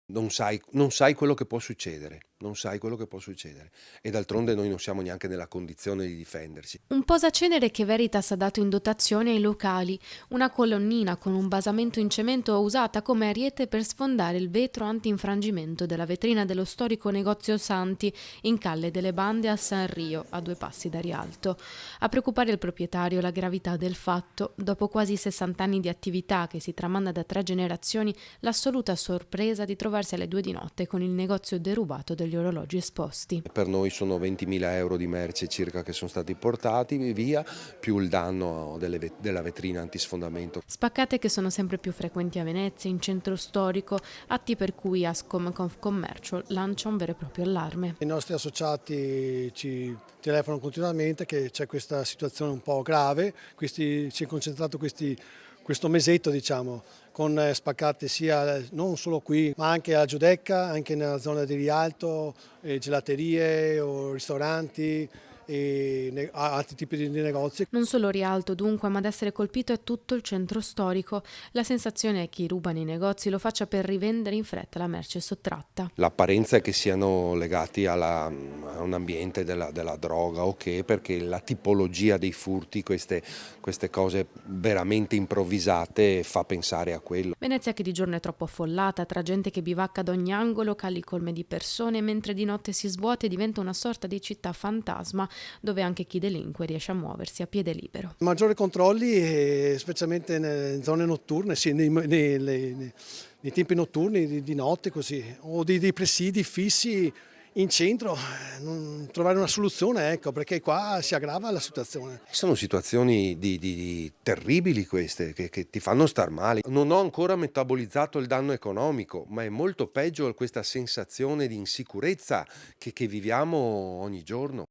Non sai quello che può succedere, non sai quello che può succedere. E d'altronde noi non siamo neanche nella condizione di difenderci. Un posacenere che Veritas ha dato in dotazione ai locali, una colonnina con un basamento in cemento usata come ariete per sfondare il vetro anti-infrangimento della vetrina dello storico negozio Santi in Calle delle Bande a San Rio, a 2 passi da Rialto. A preoccupare il proprietario la gravità del fatto, dopo quasi 60 anni di attività che si tramanda da 3 generazioni, l'assoluta sorpresa di trovarsi alle 2 di notte con il negozio derubato degli orologi esposti. Per noi sono 20.000 euro di merce circa che sono stati portati via, più il danno della vetrina antisfondamento. Spaccate che sono sempre più frequenti a Venezia, in centro storico, atti per cui Ascom Confcommercio lancia un vero e proprio allarme. I nostri associati ci telefonano continuamente che c'è questa situazione un po' grave, si è concentrato questo mesetto diciamo, con spaccate sia non solo qui ma anche a Giudecca, anche nella zona di Rialto, gelaterie o ristoranti e altri tipi di negozi. Non solo Rialto dunque, ma ad essere colpito è tutto il centro storico. La sensazione è che chi ruba nei negozi lo faccia per rivendere in fretta la merce sottratta. L'apparenza è che siano legati a un ambiente della droga o che, perché la tipologia dei furti, queste cose veramente improvvisate, fa pensare a quello. Venezia che di giorno è troppo affollata, tra gente che bivacca ad ogni angolo, cali colme di persone, mentre di notte si svuota e diventa una sorta di città fantasma, dove anche chi delinque riesce a muoversi a piede libero. Maggiori controlli, specialmente nelle zone notturne, sì, nei tempi notturni, di notte così, o dei presidi fissi in centro, trovare una soluzione, ecco, perché qua si aggrava la situazione. Sono situazioni terribili queste, che ti fanno star male. Non ho ancora metabolizzato il danno economico, ma è molto peggio questa sensazione di insicurezza che viviamo ogni giorno.